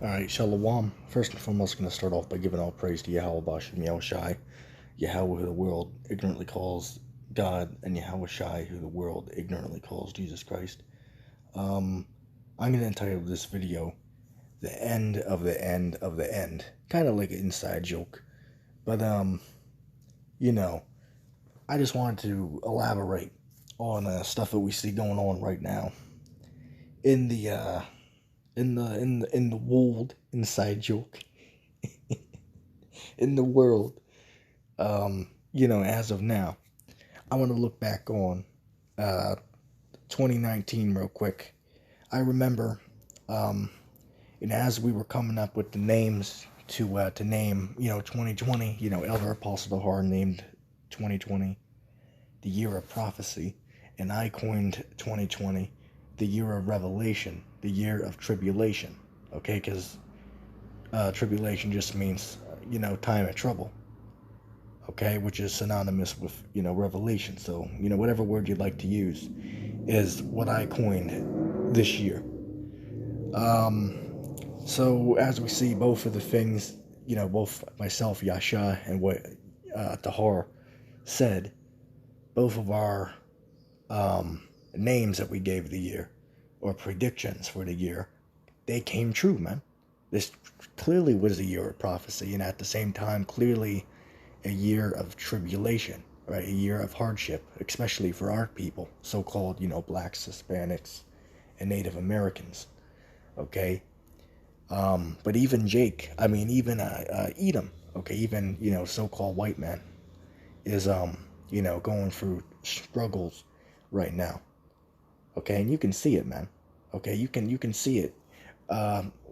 Alright, Shalom. First and foremost, going to start off by giving all praise to Yahweh Bashem Yahushai, Yahweh who the world ignorantly calls God, and Yahweh Shai who the world ignorantly calls Jesus Christ. I'm going to entitle this video, The End of the End of the End. Kind of like an inside joke. But, I just wanted to elaborate on stuff that we see going on right now in the world, inside joke, in the world. As of now, I want to look back on 2019 real quick. I remember, as we were coming up with the names to name, 2020, Elder Apostle Dahar named 2020 the year of prophecy, and I coined 2020 the year of revelation, the year of tribulation. Okay, because tribulation just means, time of trouble. Okay, which is synonymous with, revelation. So, whatever word you'd like to use is what I coined this year. So as we see, both of the things, both myself, Yasha, and what Tahar said, both of our names that we gave the year, or predictions for the year, they came true, man. This clearly was a year of prophecy, and at the same time, clearly a year of tribulation, right? A year of hardship, especially for our people, so-called, blacks, Hispanics, and Native Americans, okay? But even even Edom, okay, even, so-called white man is, going through struggles right now, okay? And you can see it, man, okay? You can see it.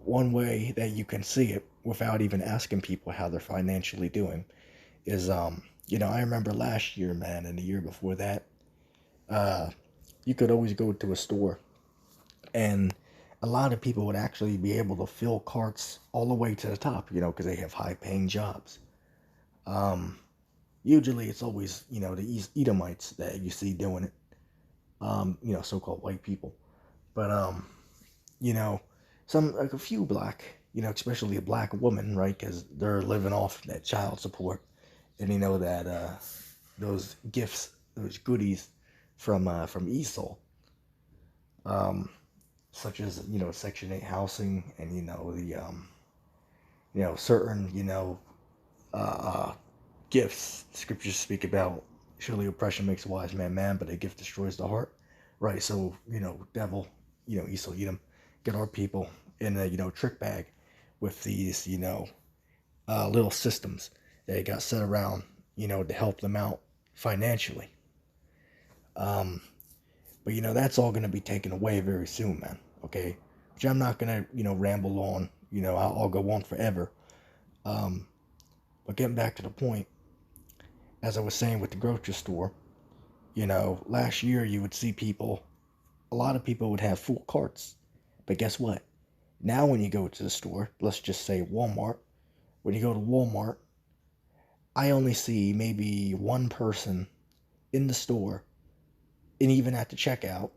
One way that you can see it without even asking people how they're financially doing is, I remember last year, man, and the year before that, you could always go to a store, and a lot of people would actually be able to fill carts all the way to the top, because they have high-paying jobs. Usually it's always, the Edomites that you see doing it, so-called white people. But, a few black, especially a black woman, right, because they're living off that child support. And that those gifts, those goodies from Esau, such as Section 8 housing, and the certain gifts. Scriptures speak about, surely oppression makes a wise man mad, but a gift destroys the heart. Right. So devil, Esau, Edom, get our people in a trick bag with these little systems that got set around, to help them out financially. But that's all going to be taken away very soon, man. Okay, which I'm not going to, ramble on. I'll go on forever. But getting back to the point, as I was saying with the grocery store, last year you would see a lot of people would have full carts. But guess what? Now when you go to the store, let's just say Walmart, when you go to Walmart, I only see maybe one person in the store, and even at the checkout,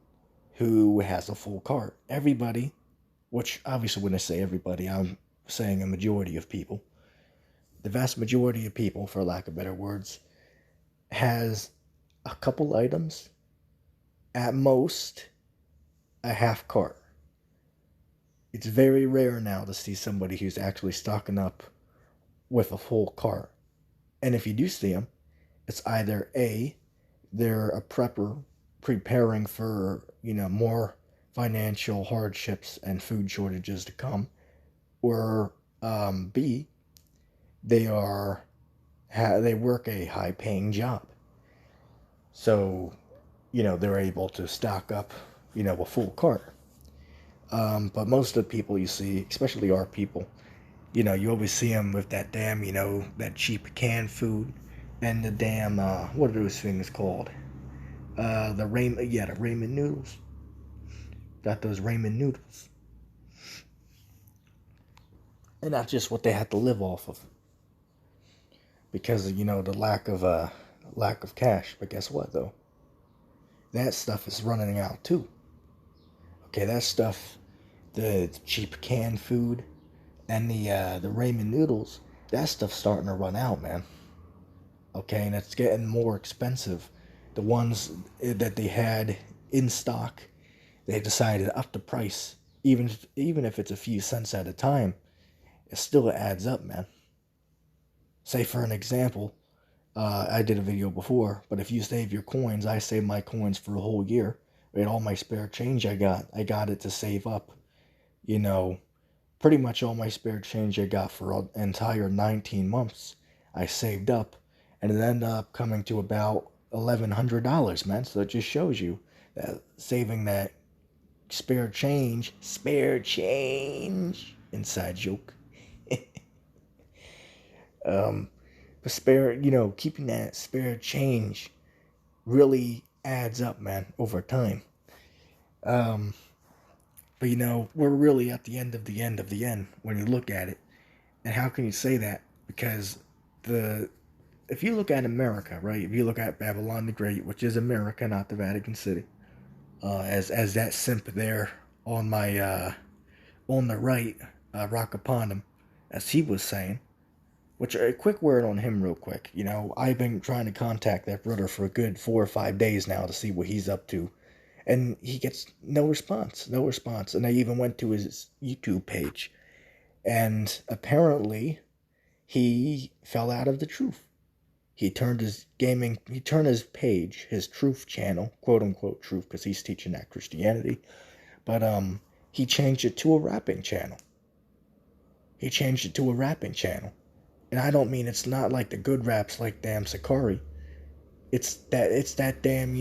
who has a full cart. Everybody, which obviously when I say everybody, I'm saying a majority of people, the vast majority of people, for lack of better words, has a couple items, at most a half cart. It's very rare now to see somebody who's actually stocking up with a full cart. And if you do see them, it's either A, they're a prepper preparing for, more financial hardships and food shortages to come, or B, they work a high-paying job. So, they're able to stock up, a full cart. But most of the people you see, especially our people, you always see them with that damn, that cheap canned food, and the damn, what are those things called? The ramen noodles. Got those ramen noodles. And that's just what they have to live off of. Because of, the lack of cash. But guess what, though? That stuff is running out, too. Okay, that stuff, the cheap canned food, And the ramen noodles, that stuff's starting to run out, man. Okay, and it's getting more expensive. The ones that they had in stock, they decided to up the price. Even if it's a few cents at a time, it still adds up, man. Say for an example, I did a video before, but if you save your coins, I saved my coins for a whole year. Right, all my spare change I got it to save up. You know, pretty much all my spare change I got for an entire 19 months. I saved up, and it ended up coming to about $1,100, man. So it just shows you that saving that spare change, inside joke. um, but keeping that spare change really adds up, man, over time. Um, but we're really at the end of the end of the end when you look at it. And how can you say that? Because the if you look at America, right? If you look at Babylon the Great, which is America, not the Vatican City, as that simp there on my on the right, rock upon him, as he was saying. Which a quick word on him, real quick. I've been trying to contact that brother for a good 4 or 5 days now to see what he's up to, and he gets no response, no response. And I even went to his YouTube page, and apparently he fell out of the truth. He turned his page, his truth channel, quote unquote truth, because he's teaching that Christianity, but he changed it to a rapping channel. He changed it to a rapping channel. And I don't mean it's not like the good raps like damn Sakari. It's that damn,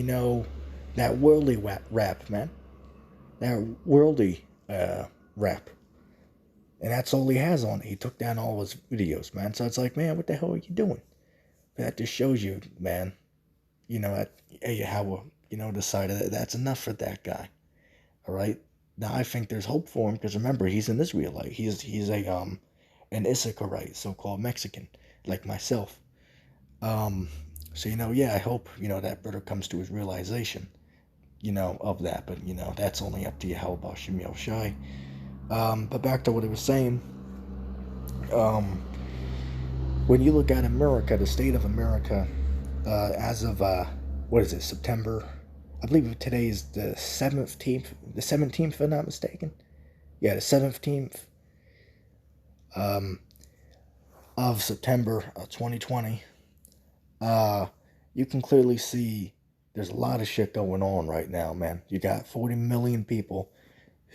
that worldly rap, man. That worldly rap. And that's all he has on it. He took down all his videos, man. So it's like, man, what the hell are you doing? That just shows you, man, how, decided that that's enough for that guy. All right? Now I think there's hope for him because remember, he's an Israelite. He's an Issacharite, so-called Mexican, like myself. So I hope that brother comes to his realization, of that. But that's only up to you. How about Shemiel Shai? But back to what I was saying. Um, when you look at America, the state of America, as of what is it, September? I believe today is the 17th, if I'm not mistaken. Yeah, the 17th. Of September 2020, you can clearly see there's a lot of shit going on right now, man. You got 40 million people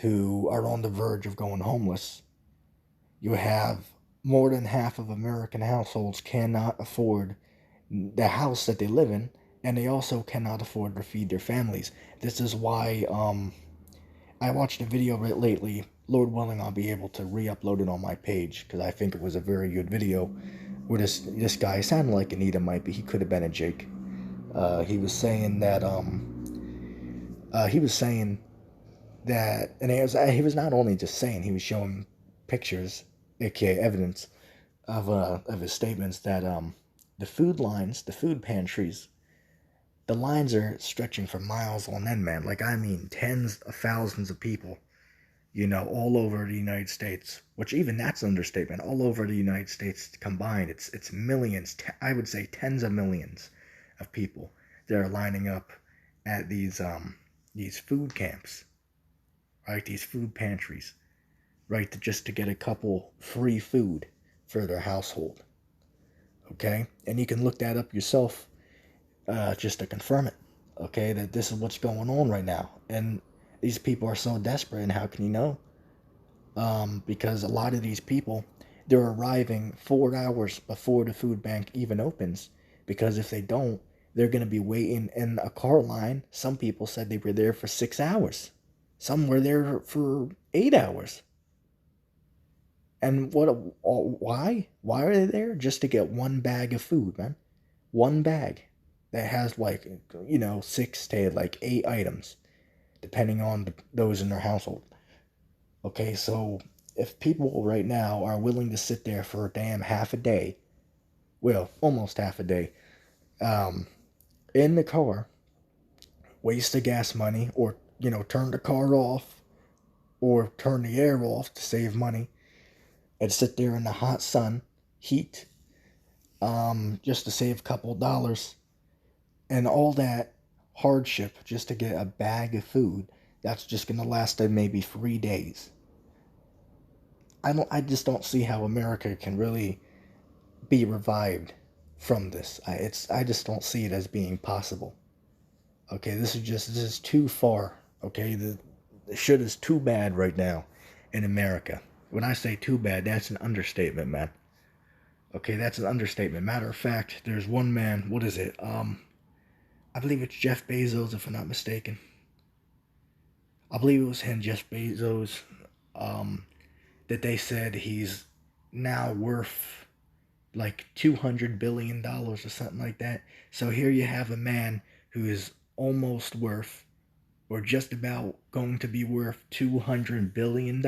who are on the verge of going homeless. You have more than half of American households cannot afford the house that they live in, and they also cannot afford to feed their families. This is why I watched a video lately. Lord willing, I'll be able to re-upload it on my page because I think it was a very good video. Where this guy sounded like an Edomite, but he could have been a Jake. He was saying that and he was not only just saying, he was showing pictures, aka evidence of his statements that the food lines, the food pantries, the lines are stretching for miles on end, man. Like I mean, tens of thousands of people. All over the United States, which even that's an understatement. All over the United States combined, it's millions. I would say tens of millions of people that are lining up at these food camps, right? These food pantries, right? Just to get a couple free food for their household. Okay, and you can look that up yourself, just to confirm it. Okay, that this is what's going on right now, and these people are so desperate, and how can you know? Because a lot of these people, they're arriving 4 hours before the food bank even opens. Because if they don't, they're going to be waiting in a car line. Some people said they were there for 6 hours. Some were there for 8 hours. And why? Why are they there? Just to get one bag of food, man. One bag that has 6 to 8 items, depending on those in their household. Okay, so if people right now are willing to sit there for a damn half a day, well, almost half a day, in the car, waste the gas money, or, turn the car off, or turn the air off to save money, and sit there in the hot sun, heat, just to save a couple of dollars, and all that hardship just to get a bag of food that's just gonna last them maybe 3 days. I just don't see how America can really be revived from this. I just don't see it as being possible. Okay, this is too far. Okay, the shit is too bad right now in America. When I say too bad, that's an understatement, man. Okay, that's an understatement. Matter of fact, there's one man. What is it? I believe it's Jeff Bezos, if I'm not mistaken. I believe it was him, Jeff Bezos, that they said he's now worth like $200 billion or something like that. So here you have a man who is almost worth, or just about going to be worth $200 billion,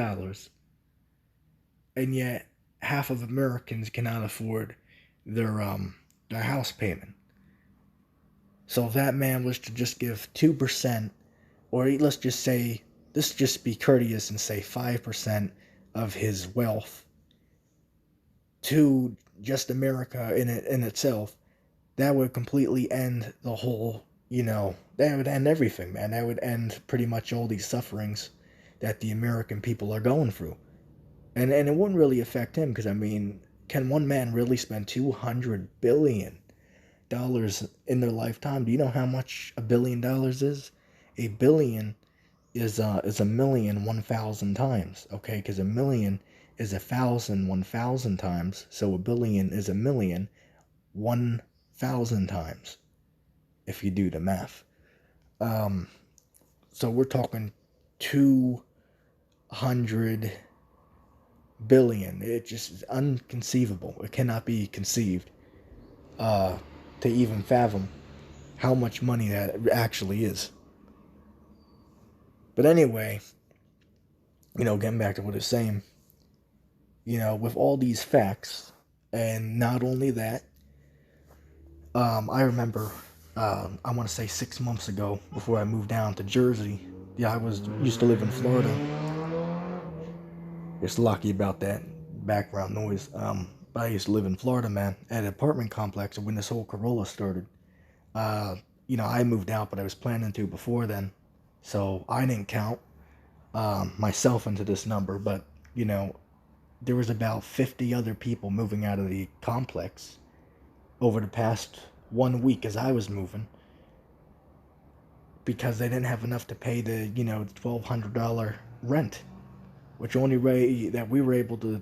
and yet half of Americans cannot afford their house payment. So if that man was to just give 2%, or let's just be courteous and say 5% of his wealth to just America in itself, that would completely end the whole, that would end everything, man. That would end pretty much all these sufferings that the American people are going through. And it wouldn't really affect him, because I mean, can one man really spend $200 billion in their lifetime? Do you know how much $1 billion is? A billion is a million 1,000 times, okay? Because a million is 1,000 times, so a billion is a million 1,000 times, if you do the math. So we're talking 200 billion. It just is unconceivable. It cannot be conceived to even fathom how much money that actually is. But anyway, getting back to what it's saying, with all these facts, and not only that, I remember, I want to say 6 months ago, before I moved down to Jersey. Yeah, used to live in Florida. Just lucky about that background noise. But I used to live in Florida, man, at an apartment complex when this whole Corolla started. I moved out, but I was planning to before then, so I didn't count myself into this number. But there was about 50 other people moving out of the complex over the past 1 week as I was moving, because they didn't have enough to pay the $1,200 rent, which only way that we were able to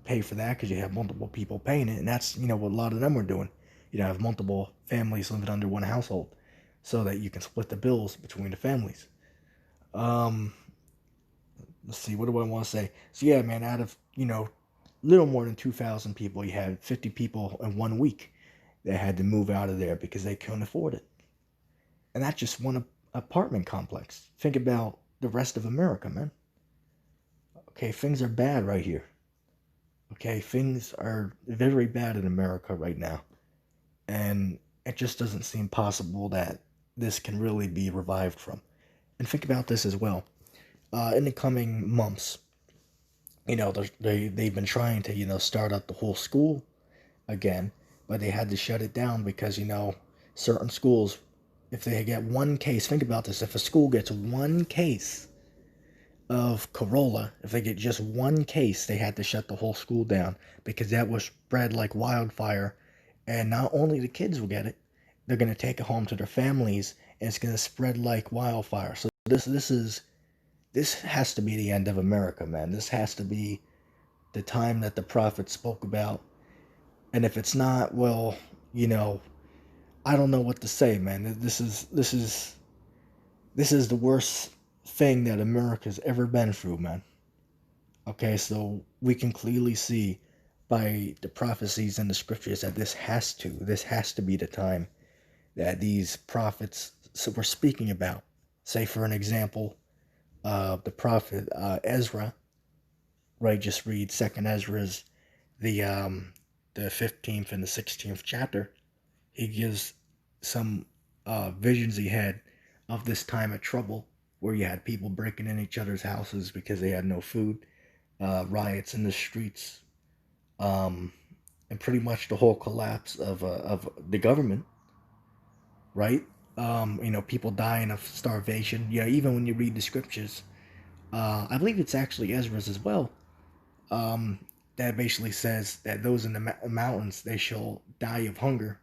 pay for that, because you have multiple people paying it, and that's what a lot of them were doing. Have multiple families living under one household, so that you can split the bills between the families. Let's see, what do I want to say? So yeah, man, out of little more than 2,000 people, you had 50 people in 1 week that had to move out of there because they couldn't afford it. And that's just one apartment complex. Think about the rest of America, man. Okay, things are bad right here. Okay, things are very bad in America right now. And it just doesn't seem possible that this can really be revived from. And think about this as well. In the coming months, they've been trying to start up the whole school again, but they had to shut it down because certain schools, if they get one case, think about this: if a school gets one case of Corolla, if they get just one case, they had to shut the whole school down, because that was spread like wildfire. And not only the kids will get it, they're going to take it home to their families, and it's going to spread like wildfire. So this has to be the end of America, man. This has to be the time that the prophet spoke about. And if it's not, well, I don't know what to say, man. This is the worst thing that America's ever been through, man. Okay, so we can clearly see by the prophecies in the scriptures that this has to be the time that these prophets were speaking about. Say, for an example, the prophet Ezra, right? Just read Second Ezra's, the 15th and the 16th chapter. He gives some visions he had of this time of trouble, where you had people breaking in each other's houses because they had no food. riots in the streets, um, and pretty much the whole collapse of the government, right? People dying of starvation. Yeah, even when you read the scriptures, I believe it's actually Ezra's as well. Um, that basically says that those in the mountains they shall die of hunger,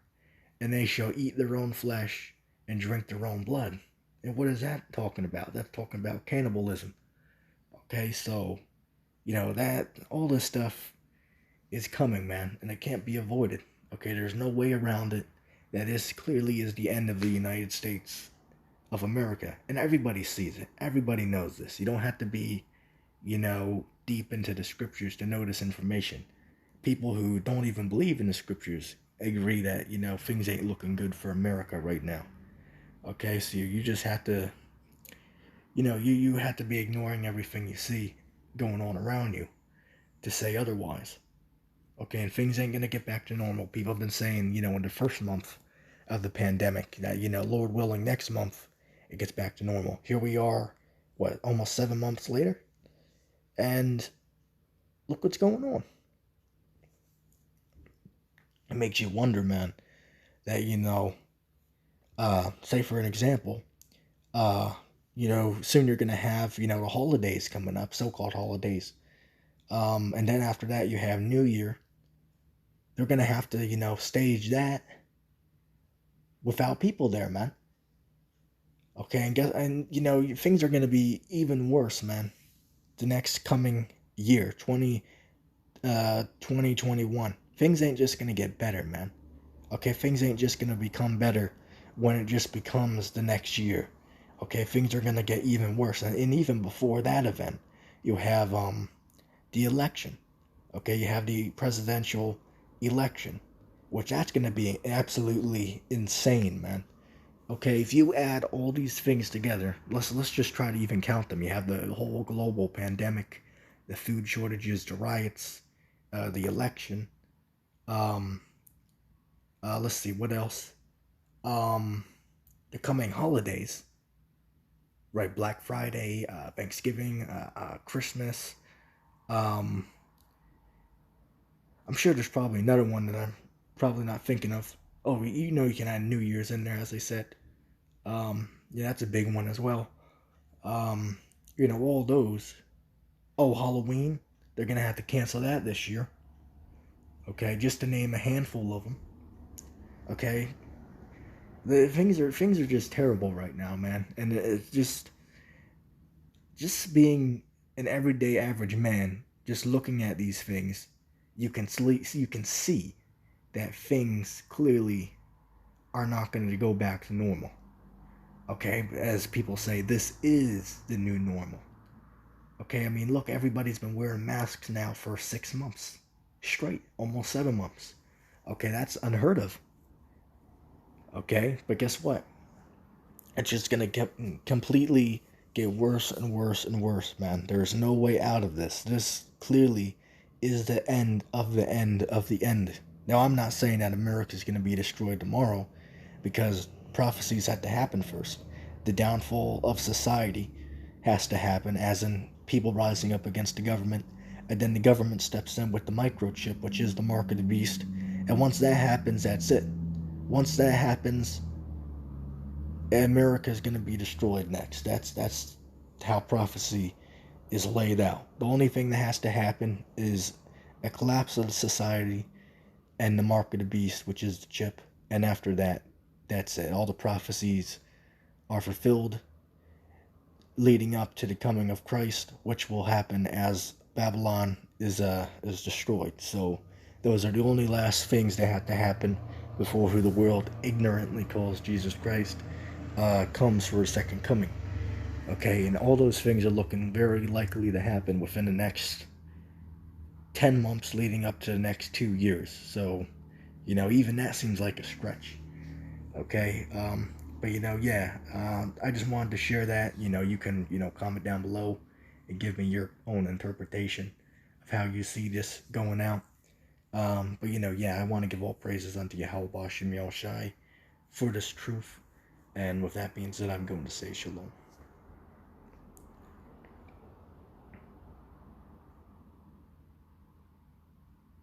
and they shall eat their own flesh and drink their own blood. And what is that talking about? That's talking about cannibalism. Okay, so that all this stuff is coming, man, and it can't be avoided. Okay, there's no way around it. That this clearly is the end of the United States of America, and everybody sees it. Everybody knows this. You don't have to be, deep into the scriptures to know this information. People who don't even believe in the scriptures agree that things ain't looking good for America right now. Okay, so you just have to, you have to be ignoring everything you see going on around you to say otherwise. Okay, and things ain't gonna get back to normal. People have been saying, in the first month of the pandemic that, Lord willing, next month it gets back to normal. Here we are, what, almost 7 months later? And look what's going on. It makes you wonder, man, that, say for an example, soon you're gonna have, the holidays coming up, so-called holidays. And then after that you have New Year. They're gonna have to, stage that without people there, man. Okay, and things are gonna be even worse, man. The next coming year, 2021. Things ain't just gonna get better, man. Okay, things ain't just gonna become better when it just becomes the next year. Okay, things are gonna get even worse, and even before that event, you have the election. Okay, you have the presidential election, which that's gonna be absolutely insane, man. Okay, if you add all these things together, let's just try to even count them. You have the whole global pandemic, the food shortages, the riots, the election. Um, let's see what else. Um, the coming holidays, right? Black Friday, Thanksgiving, Christmas. Um, I'm sure there's probably another one that I'm probably not thinking of. Oh, you can add New Year's in there, as I said. Yeah, that's a big one as well. Um, all those. Oh, Halloween. They're gonna have to cancel that this year. Okay, just to name a handful of them. Okay, the things are just terrible right now, man, and it's just being an everyday average man, just looking at these things, you can see that things clearly are not going to go back to normal. Okay, as people say, this is the new normal. Okay, I mean, look, everybody's been wearing masks now for 6 months straight, almost 7 months. Okay, that's unheard of. Okay, but guess what? It's just gonna get completely get worse and worse and worse, man. There's no way out of this. This clearly is the end of the end of the end. Now, I'm not saying that America's gonna be destroyed tomorrow, because prophecies had to happen first. The downfall of society has to happen, as in people rising up against the government, and then the government steps in with the microchip, which is the mark of the beast. And once that happens, that's it. Once that happens, America is going to be destroyed next. That's how prophecy is laid out. The only thing that has to happen is a collapse of society and the mark of the beast, which is the chip. And after that, that's it. All the prophecies are fulfilled leading up to the coming of Christ, which will happen as Babylon is destroyed. So those are the only last things that have to happen before who the world ignorantly calls Jesus Christ comes for his second coming. Okay, and all those things are looking very likely to happen within the next 10 months leading up to the next 2 years. So, even that seems like a stretch. Okay, but yeah, I just wanted to share that. You can, comment down below and give me your own interpretation of how you see this going out. But yeah, I want to give all praises unto Yahweh Bashem Yahushai for this truth. And with that being said, I'm going to say shalom.